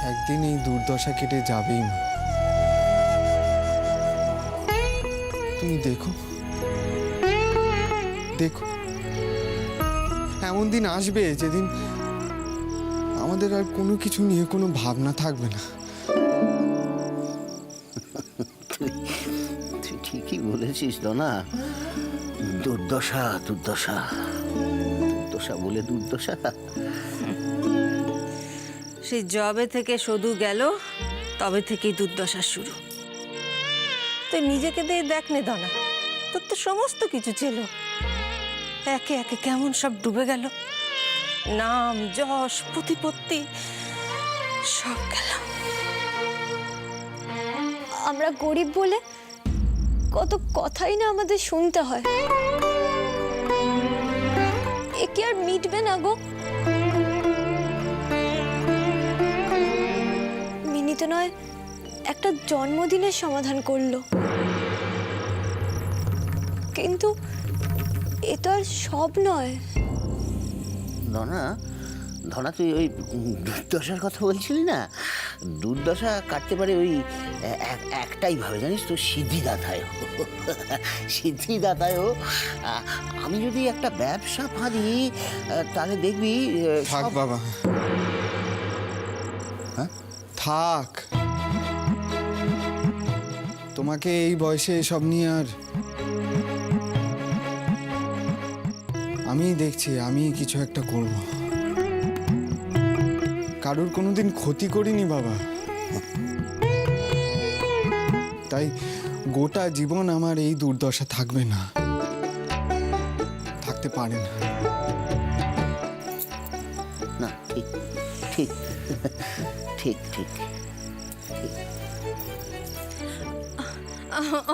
একদিন এই দুর্দশা কেটে যাবেই মা। তুমি দেখো দেখো, এমন দিন আসবে যেদিন আমাদের আর কোনো কিছু নিয়ে কোনো ভাবনা থাকবে না। তুই ঠিকই বলেছিস না, দুর্দশা দুর্দশা দুর্দশা বলে দুর্দশা। সেই জবে থেকে শুধু গেল তবে থেকেই দুর্দশা শুরু। তুই নিজেকে দিয়ে দেখ নে ধনা, তোর তো সমস্ত কিছু ছিল, একে একে কেমন সব ডুবে গেল। নাম যশ প্রতিপত্তি সব গেল। আমরা গরিব বলে কত কথাই না আমাদের শুনতে হয়, এ কি আর মিটবে না গো? মিনি তো নয় একটা জন্মদিনের সমাধান করলো, কিন্তু এ তো আর সব নয়। ধনা ধনা, তুই ওই দুর্দশার কথা বলছিলি না, দুর্দশা কাটতে পারে ওই একটাই ভাবে, জানিস তো, সিদ্ধিদাতায়। সিদ্ধিদাতায় আমি যদি একটা ব্যবসা ফাঁদি তাহলে দেখবি। থাক বাবা, হ্যাঁ থাক। তোমাকে এই বয়সে এসব নিয়ে আর আমি দেখছি, আমি কিছু একটা করব। কারোর কোনোদিন ক্ষতি করিনি বাবা, তাই গোটা জীবন আমার এই দুর্দশা থাকবে না, থাকতে পারে না। না, ঠিক ঠিক ঠিক ঠিক।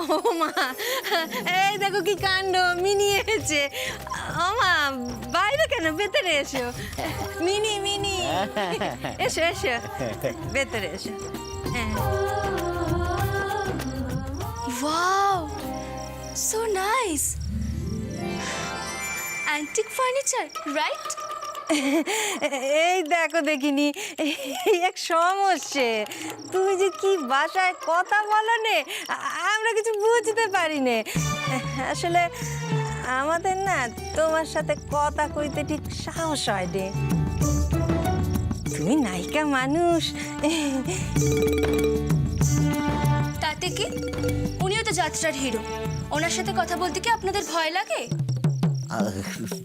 ও মা, এই দেখো কি কাণ্ড, মিনি এসেছে। ও মা, বাইরে কেন, ভেতরে এসো। মিনি মিনি এসো এসো, ভেতরে এসো। হ্যাঁ। Wow, so nice. Antique furniture, right? এই দেখো দেখিনি, এই এক সমস্যা। তুমি যে কি ভাষায় কথা বলো নে, আমরা কিছু বুঝতে পারি নে। আসলে আমাদের না তোমার সাথে কথা কইতে ঠিক সাহস হয় রে। তুমি নায়িকা মানুষ। তাতে কি, উনিও তো যাত্রার হিরো, ওনার সাথে কথা বলতে কি আপনাদের ভয় লাগে?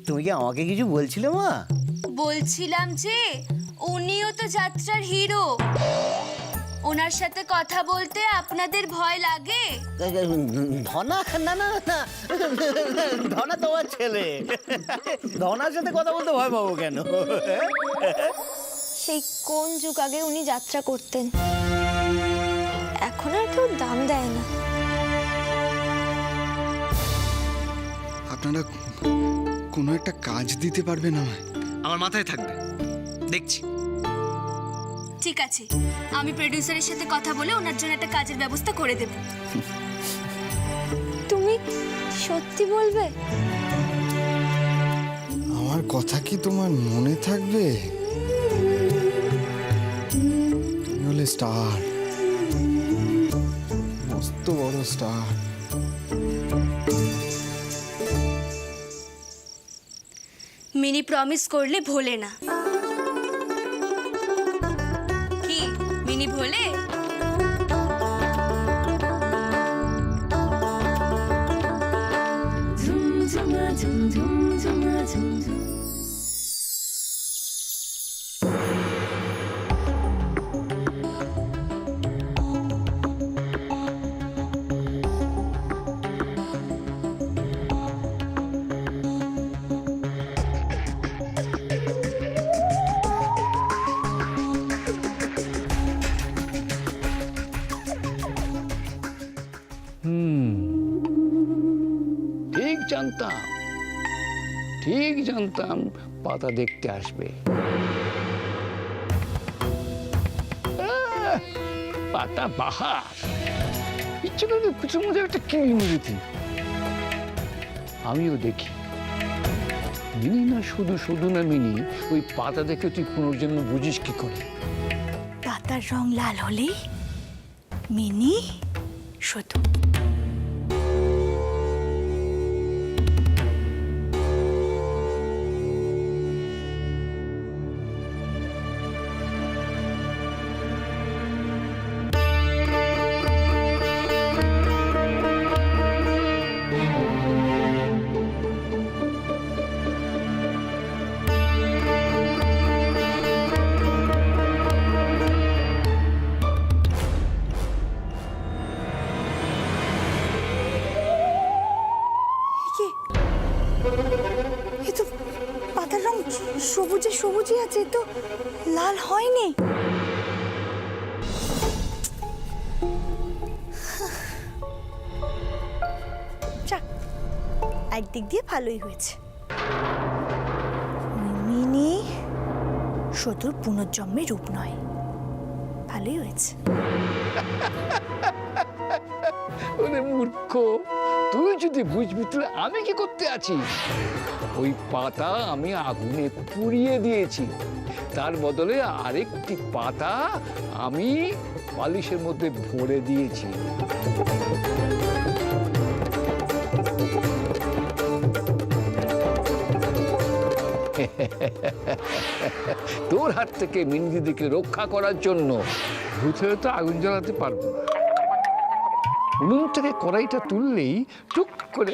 তুমি কি আমাকে কিছু বলছিলে মা? বলছিলাম যে উনিও তো যাত্রার হিরো, ওনার সাথে কথা বলতে আপনাদের ভয় লাগে? ধনা, না না না, ধনা তোমার ছেলে, ধনার সাথে কথা বলতে ভয় পাবো কেন? সেই কোন যুগ আগে উনি যাত্রা করতেন, এখন আর কেউ দাম দেয় না। আপনারা কোনো একটা কাজ দিতে পারবেন আমায়? আমার মাথায় থাকবে, দেখছি। ঠিক আছে, আমি প্রোডিউসারের সাথে কথা বলে ওনার জন্য একটা কাজের ব্যবস্থা করে দেব। তুমি সত্যি বলবে? আমার কথা কি তোমার মনে থাকবে? তুমি হলে স্টার, মস্ত বড় স্টার। মিনি প্রমিস করলে ভোলে না। কি মিনি ভোলে? ঠিক জানতাম পাতা দেখতে আসবে। পাতা বাহার ইচ্ছে করে কুচুর মধ্যে একটা কিলি মেরেছি। আমিও দেখি মিনি না, শুধু শুধু না মিনি, ওই পাতা দেখে তুই পুনর্জন্ম বুঝিস কি করে? তাতে পাতার রং লাল হলেই মিনি শুধু। এ তো পাতার রং সবুজে সবুজই আছে, তো লাল হয়নি। যাক, একদিক দিয়ে ভালোই হয়েছে। মিনি শুধুর পুনর্জন্মের রূপ নয়, ভালোই হয়েছে। ওরে মূর্খ, তুই যদি বুঝবি তাহলে আমি কি করতে আছি? ওই পাতা আমি আগুনে পুড়িয়ে দিয়েছি, তার বদলে আরেকটি পাতা আমি বালিশের মধ্যে ভরে দিয়েছি। তোর হাত থেকে মিনদিদিকে রক্ষা করার জন্য ভূতের তো আগুন জ্বালাতে পারবো না। উনুন থেকে কড়াইটা তুললেই টুক করে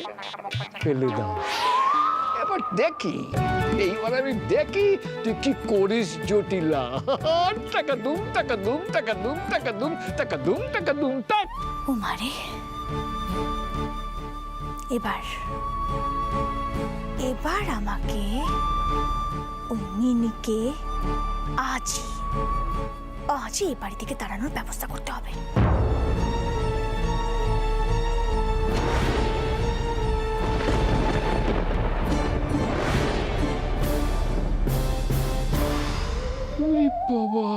ফেলে দাও। এবার দেখি, এইবার আমি দেখি তুই কি করিস জটিলা। টাকা দুম টাকা দুম টাকা দুম টাকা দুম টাকা দুম টাকা দুম টাক। ও মারে, এবার আমাকে ওই মিনিকে আজই এই বাড়ি থেকে তাড়ানোর ব্যবস্থা করতে হবে। বাবা,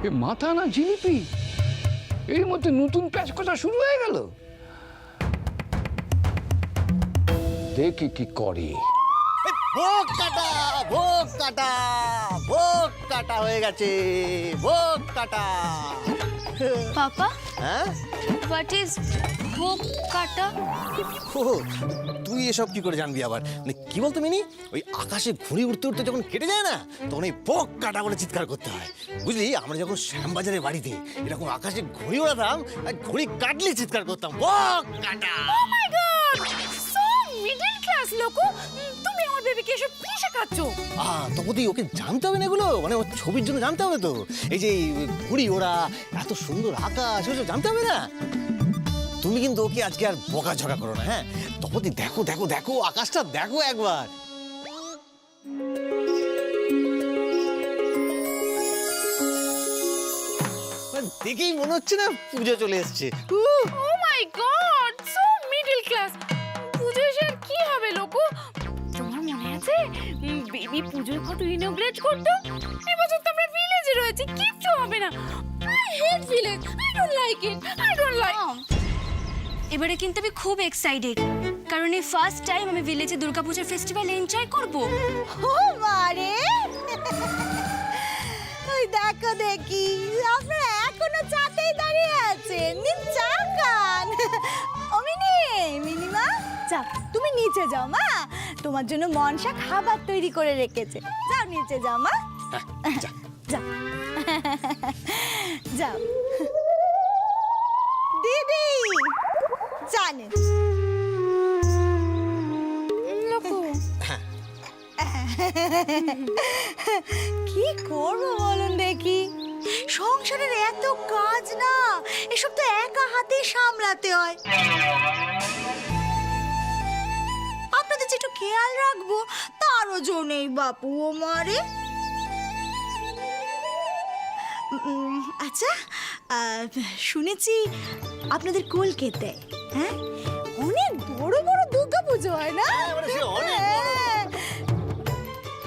এ মাথা না জিলিপি, এর মধ্যে নতুন প্যাচ কথা শুরু হয়ে গেল। দেখি কি করে। ভোগ কাটা, ভোগ কাটা, ভোগ কাটা হয়ে গেছে, ভোগ কাটা। পাপা, হ্যাঁ, হোয়াট ইজ ভোগ কাটা? ও, তুই এসব কি করে জানবি আবার? মানে কি বলতো মিনি, ওই আকাশে ঘুড়ি উঠতে উঠতে যখন কেটে যায় না, তখন এই বক কাটা বলে চিৎকার করতে হয়, বুঝলি? আমরা যখন শ্যামবাজারের বাড়িতে এরকম আকাশে ঘুড়ি ওড়াতাম আর ঘুড়ি কাটলে চিৎকার করতাম, বক কাটা। ও মাই গড, সো মিডল ক্লাস লোকো, তুমি আমার বেবিকে এসব কি শেখাচ্ছো? তপতি, ওকে জানতে হবে না এগুলো, মানে ওর ছবির জন্য জানতে হবে তো। এই যে ঘুড়ি ওড়া, এত সুন্দর আকাশ, এসব জানতে হবে না। তুমি কিন্তু ওকে আজকে আর বকাঝকা করো না, হ্যাঁ? তপতি, দেখো দেখো দেখো, আকাশটা দেখো একবার। দেখেই মনে হচ্ছে না পুজো চলে এসছে। ও মাই গড, সো মিডল ক্লাস। পুজো এসে আর কি হবে লোকো? তোমার মনে আছে বেবি পুজোর কত ইনোগ্রেট করতো? এবছর তো আমরা ভিলেজে রয়েছি, কিচ্ছু হবে না। I hate village, I don't like it, I don't like. এবারে কিন্তু আমি খুব এক্সাইটেড, কারণ এই ফার্স্ট টাইম আমি ভিলেজে দুর্গাপূজার ফেস্টিভ্যাল এনজয় করব। ও মারে, ওই দেখো দেখি, আপনারা এখনো চাতেই দাঁড়িয়ে আছেন, নিন চা খান। ও মিনিমা, যাও তুমি নিচে যাও মা, তোমার জন্য মনসা খাবার তৈরি করে রেখেছে। যাও নিচে যাও মা, যাও যাও। দিদি জানেন কি করবো বলুন দেখি, সংসারের এত কাজ না, এসব তো একা হাতে সামলাতে হয়। আপনাদের যে একটু খেয়াল রাখবো তারও জো নেই বাপু ও মারে। আচ্ছা, শুনেছি আপনাদের কলকাতায়, হ্যাঁ, অনেক বড় বড় দুর্গা পুজো হয় না? হ্যাঁ।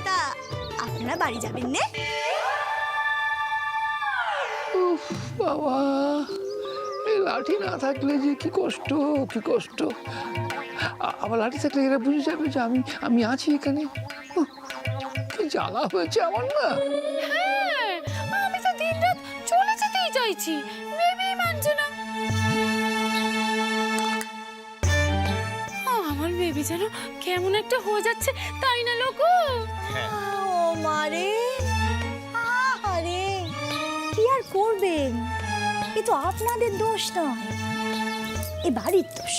তা আপনারা বাড়ি যাবেন না? উফ বাবা, এই লাঠি না থাকলে যে কি কষ্ট, কি কষ্ট। আবার লাঠি থাকলে এরা বুঝে যাবে যে আমি আছি এখানে। উফ, কি জ্বালা হয়েছে আমার না। হ্যাঁ, আমি তো দিনরাত চাইছি, বেবি মানছে না। আমার বেবি যেন কেমন একটা হয়ে যাচ্ছে, তাই না লোকো? ও মারে, আরে কি আর করবেন, এ তো আপনাদের দোষ নয়, এ বাড়ির দোষ।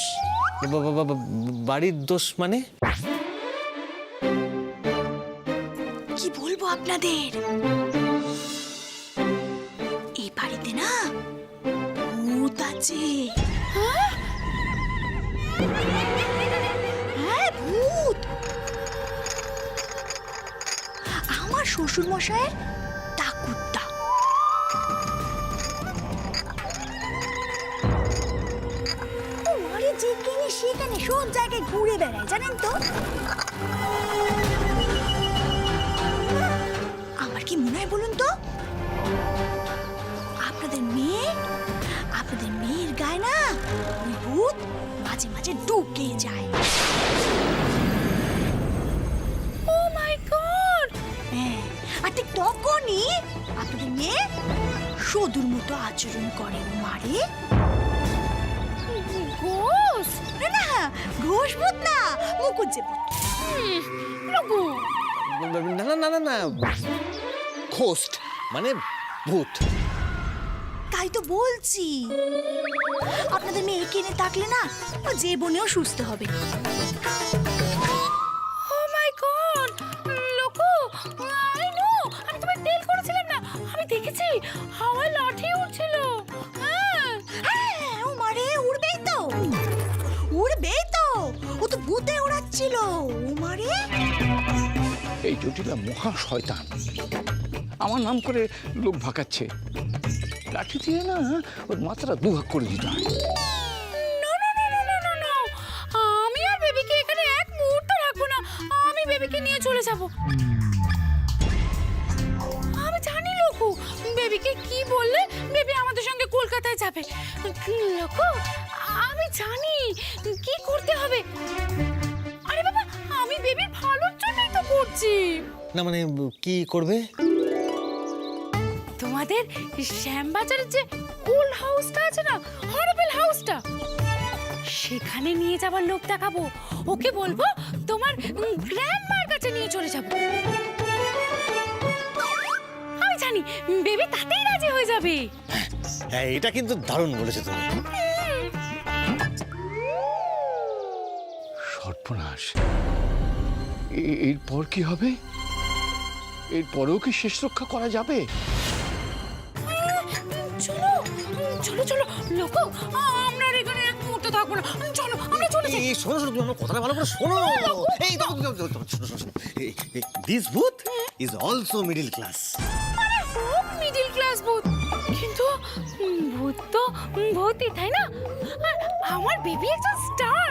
বাড়ির দোষ মানে? কি বলবো আপনাদের, এই বাড়িতে না ভূত আছে। হ্যাঁ, ভূত। আমার শ্বশুর মশাইয়ের ঠাকুরটা। ওরে যেখানে সেখানে সব জায়গায় ঘুরে বেড়ায়, জানেন তো? আমার কি মনে হয় বলুন তো, আপনাদের মেয়ের গায়ে না ওই ভূত মাঝে মাঝে ঢুকে যায়। ও মাই গড! হ্যাঁ, আর ঠিক তখনই আপনাদের মেয়ে সদুর মতো আচরণ করে, ও মারে। ঘোষ! না না, ঘোষ ভূত না, মুকুজ্জে ভূত। লোকো, না না না না না, ঘোস্ট মানে ভূত। তাই তো বলছি, আপনাদের মেয়ে কিনে থাকলে না ও যে বনেও সুস্থ হবে। ও মাই গড! লোকো, আই নো, আমি তোমায় টেল করেছিলাম না, আমি দেখেছি হাওয়ায় লাঠি উঠছিল। হ্যাঁ, ও মারে, উড়বেই তো, ও তো ভূতে উড়াচ্ছিল, ও মারে। এই জটিলা মহা শয়তান আমার নাম করে লোক ভাগাচ্ছে। লাঠি দিয়ে না ওর মাথাটা দুভাগ করে দিতে হয়। No no no no no no no, আমি আর বেবিকে এখানে এক মুহূর্ত রাখবো না, আমি বেবিকে নিয়ে চলে যাব। আমি জানি লোকো, বেবিকে কি বললে বেবি আমাদের সঙ্গে কলকাতায় যাবে। লোকো, আমি জানি কি করতে হবে। আরে বাবা, আমি বেবির ভালোর জন্যই তো করছি। না মানে কি করবে? তোমাদের শ্যামবাজারের যে ওল্ড হাউসটা আছে না, হরবেল হাউসটা, সেখানে নিয়ে যাবার লোক দেখাবো। ওকে বলবো তোমার গ্র্যান্ডমার কাছে নিয়ে চলে যাব। আমি জানি বেবি তাতেই রাজি হয়ে যাবে। হ্যাঁ, এটা কিন্তু দারুণ বলেছো তুমি। সর্বনাশ! এরপর কি হবে? এরপরেও কি শেষ রক্ষা করা যাবে? চলো চলো চলো লোকো, আমরা আর এখানে এক মুহূর্ত থাকবো না, চলো আমরা চলে যাই। এই শোনো শোনো, তুমি আমার কথাটা ভালো করে শোনো। এই তো শোনো শোনো, দিস ভূত ইজ অলসো মিডল ক্লাস। আরে হোক মিডল ক্লাস ভূত, কিন্তু ভূত তো ভূতই, তাই না? আর আমার বেবি একজন স্টার,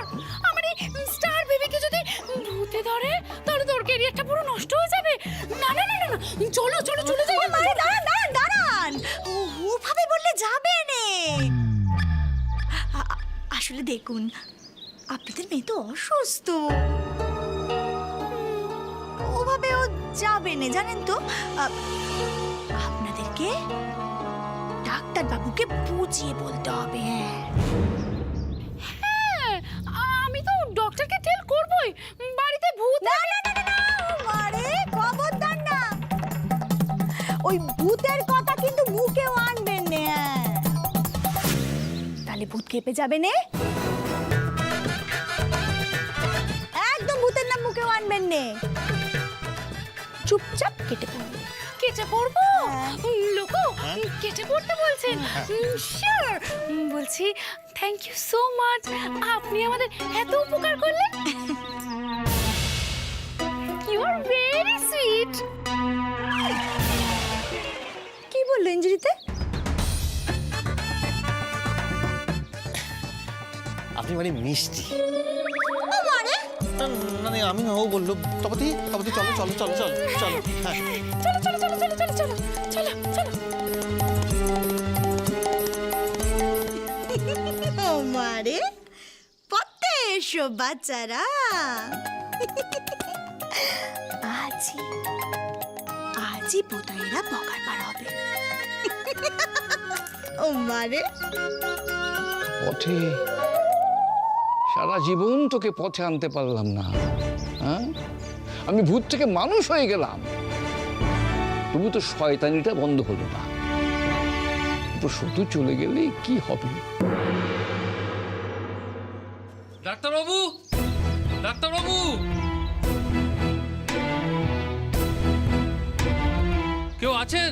আমার এই স্টার বেবিকে যদি ভূতে ধরে তাহলে তোর ক্যারিয়ারটা পুরো নষ্ট হয়ে যাবে। না না না না না, চলো চলো চলে যাই। আরে দাঁড়ান দাঁড়ান দাঁড়ান, ওভাবে বললে যাবে না। আসলে দেখুন, আপনাদের মেয়ে তো অসুস্থ, ওভাবে ও যাবে না, জানেন তো। আপনাদেরকে ডাক্তার বাবুকে বুঝিয়ে বলতে হবে। হ্যাঁ, আমি তো ডক্টরকে টেল করবই, বাড়িতে ভূত। না না না না, মারে খবরদার না, ওই ভূতের কথা কিন্তু মুখেও আনবেন না, তাহলে ভূত কেঁপে যাবে না। একদম ভূতের নাম মুখেও আনবেন না, চুপচাপ কেটে পড়বে। কেটে পড়বো? লোকো, কেটে পড়তে বলছেন? শিওর। বলছি থ্যাংক ইউ সো মাচ, আপনি আমাদের এত উপকার করলেন। You are very sweet. কি বললো ইঞ্জুরিতে? আপনি মানে মিষ্টি। মানে মানে আমি না, ও বললো তপতি তপতি চলো চলো চলো চলো চলো। হ্যাঁ চলো চলো চলো চলো চলো চলো চলো চলো। মারে পথে এসো বাচ্চারা, আজই বোধহয় এরা বকার পার হবে। ও মারে পথে সারা জীবন তোকে পথে আনতে পারলাম না, হ্যাঁ? আমি ভূত থেকে মানুষ হয়ে গেলাম, তবু তো শয়তানিটা বন্ধ হলো না। তো শুধু চলে গেলে কি হবে? ডাক্তারবাবু, ডাক্তারবাবু, কেউ আছেন?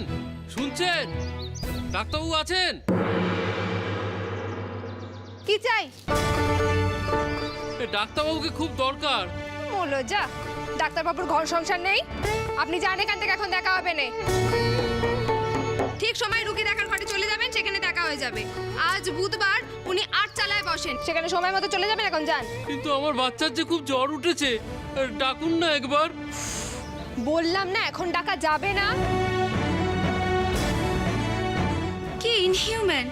শুনছেন? ডাক্তারবাবু আছেন? কি চাই? এ ডাক্তারবাবুকে খুব দরকার। বলো যা, ডাক্তারবাবুর ঘর সংসার নেই? আপনি যান এখান থেকে, এখন দেখা হবে না। ঠিক সময় রুগী দেখার ঘরে চলে যাবেন, সেখানে দেখা হয়ে যাবে। আজ বুধবার, উনি 8 চালায় বসেন, সেখানে সময় মতো চলে যাবেন। এখন যান। কিন্তু আমার বাচ্চার যে খুব জ্বর উঠেছে, ডাকুন না একবার। বললাম না এখন ডাকা যাবে না। কি ইনহিউম্যান!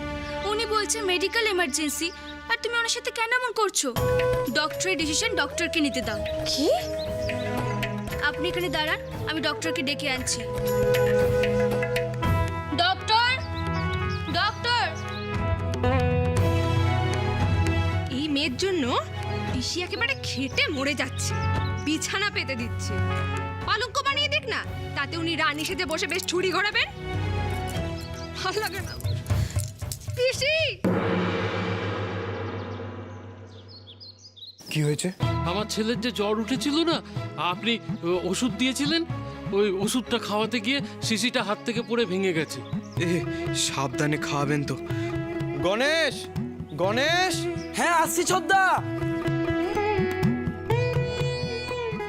উনি বলছে মেডিকেল এমার্জেন্সি, আর তুমি ওনার সাথে কেন এমন করছো? ডক্টরের ডিসিশন ডক্টরকে নিতে দাও। কি? আপনি এখানে দাঁড়ান, আমি ডক্টরকে ডেকে আনছি। Doctor, doctor! এই মেয়ের জন্য পিসি একেবারে খেটে মরে যাচ্ছে, বিছানা পেতে দিচ্ছে। পালঙ্ক বানিয়ে দেখ না, তাতে উনি রানী সেজে বসে বেশ ছুরি ঘোরাবেন। ভালো লাগে না পিসি। কি হয়েছে? আমার ছেলের যে জ্বর উঠেছিল না, আপনি ওষুধ দিয়েছিলেন, ওই ওষুধটা খাওয়াতে গিয়ে শিশিটা হাত থেকে পড়ে ভেঙে গেছে। এ সাবধানে খাওয়াবেন তো। গণেশ, গণেশ! হ্যাঁ আসছি ছোদ্দা।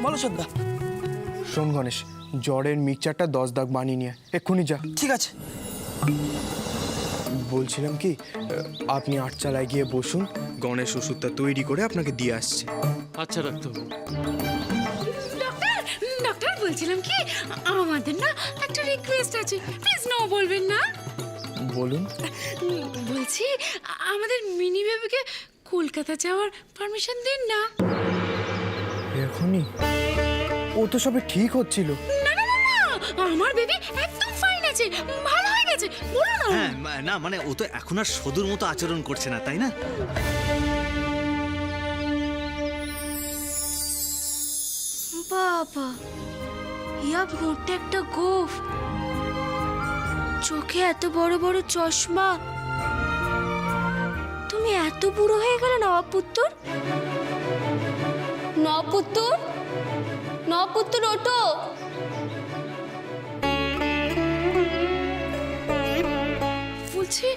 বলো ছোদ্দা। শোন গণেশ, জ্বরের মিক্সচারটা 10 দাগ বানিয়ে নিয়ে এক্ষুনি যা। ঠিক আছে। বলছিলাম কি, আপনি 8 চালায় গিয়ে বসুন, গণেশ ওষুধটা তৈরি করে আপনাকে দিয়ে আসছে। আচ্ছা ডাক্তারবাবু। ডক্টর, ডক্টর বলছিলাম কি, আমাদের না একটা রিকোয়েস্ট আছে, প্লিজ নো বলবেন না। বলুন। বলছি আমাদের মিনি বেবিকে কলকাতা যাওয়ার পারমিশন দিন না। এখনই? ও তো সবে ঠিক হচ্ছিল। না না না না, আমার বেবি একদম ফাইন আছে, ভালো হয়ে গেছে। বলো না। হ্যাঁ না, মানে ও তো এখন আর সদুর মতো আচরণ করছে না, তাই না? বাবা, ইয়া মোটে একটা গোফ, চোখে এত বড় বড় চশমা। তুমি এত বুড়ো হয়ে গেলে নবাবপুত্তর? নবাবপুত্তর, নবাবপুত্তর ওঠো। বলছি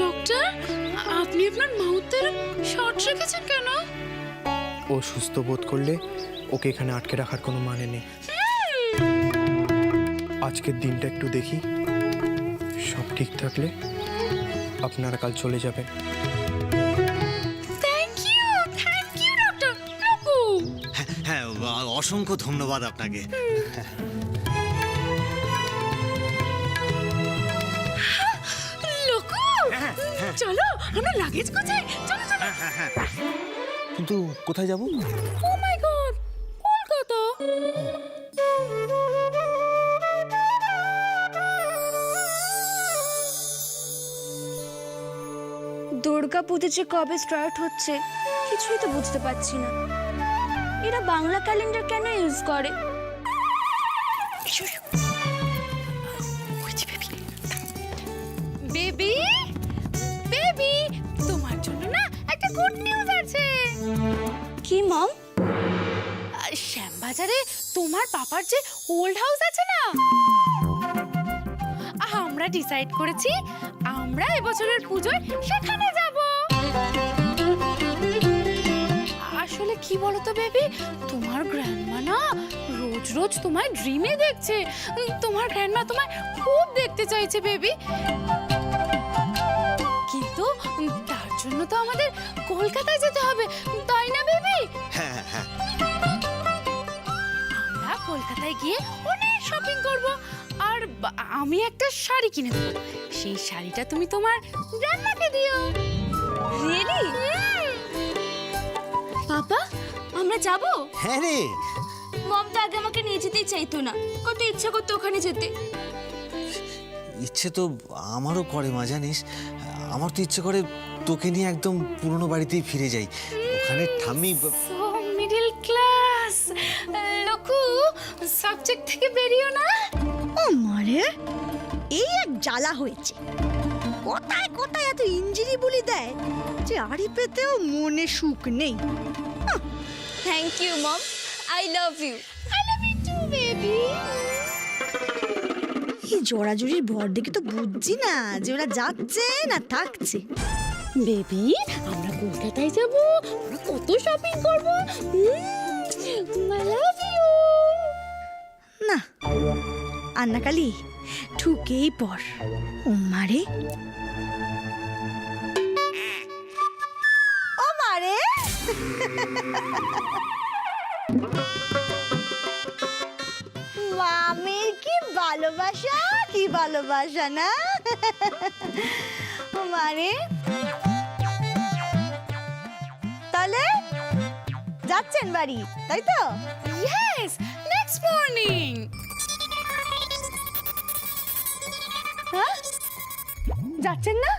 ডক্টর, আপনি আপনার মাউথের শর্ট রেখেছেন কেন? ও সুস্থ বোধ করলে ওকে এখানে আটকে রাখার কোনো মানে নেই। আজকের দিনটা একটু দেখি, সব ঠিক থাকলে আপনারা কাল চলে যাবেন। Thank you doctor. লোকু, হ্যাঁ, অসংখ্য ধন্যবাদ আপনাকে। লোকু, চলো আমরা লাগেজ গোছাই। চলো চলো। কিন্তু কোথায় যাব? ও মাই গড, কলকাতা। দুর্গা পুজো যে কবে স্টার্ট হচ্ছে কিছুই তো বুঝতে পারছি না। এরা বাংলা ক্যালেন্ডার কেন ইউজ করে? বেবি, বেবি, তোমার জন্য না একটা গুড নিউজ আছে। কি মম? শ্যামবাজারে তোমার পাপার যে ওল্ড হাউস আছে না, আমরা ডিসাইড করেছি আমরা এবছরের পুজোয় সেখানে যাব। আসলে কি বলতো বেবি, তোমার গ্র্যান্ডমা না রোজ রোজ তোমায় ড্রিমে দেখছে। তোমার গ্র্যান্ডমা তোমায় খুব দেখতে চাইছে বেবি, কিন্তু তার জন্য তো আমাদের কলকাতায় যেতে হবে, তাই না বেবি? হ্যাঁ হ্যাঁ, আমরা কলকাতায় গিয়ে অনেক শপিং করব, আর আমি একটা শাড়ি কিনে দেবো। সেই শাড়িটা তুমি তোমার গ্র্যান্ডমাকে দিও। রিয়েলি? পাপা, আমরা যাব? হ্যাঁ রে। মম তো আগে আমাকে নিয়ে যেতেই চাইতো না, কত ইচ্ছা করতো ওখানে যেতে। ইচ্ছে তো আমারও করে মা, জানিস। আমার তো ইচ্ছে করে তোকে নিয়ে একদম পুরনো বাড়িতেই ফিরে যাই। ওখানে ঠাম্মি সো মিডল ক্লাস। লোকু, সাবজেক্ট থেকে বেরিও না। ও মারে, এই এক জ্বালা হয়েছে। কোথায় কোথায় এত ইঞ্জিরি বলি দেয় যে আড়ি পেতেও মনে সুখ নেই। Thank you mom, I love you. I love you too baby. এই জোড়াজুড়ির ভর দেখে তো বুঝছি না যে ওরা যাচ্ছে না থাকছে। বেবি, আমরা কলকাতায় যাব, আমরা কত শপিং করব। I love you. না, আন্নাকালি ঠুকেই পড়। ও মারে, ও মারে। মামের কি ভালোবাসা, কি ভালোবাসা না। ও মারে, তাহলে যাচ্ছেন বাড়ি, তাই তো? Yes, next morning. হ্যাঁ, যাচ্ছেন না?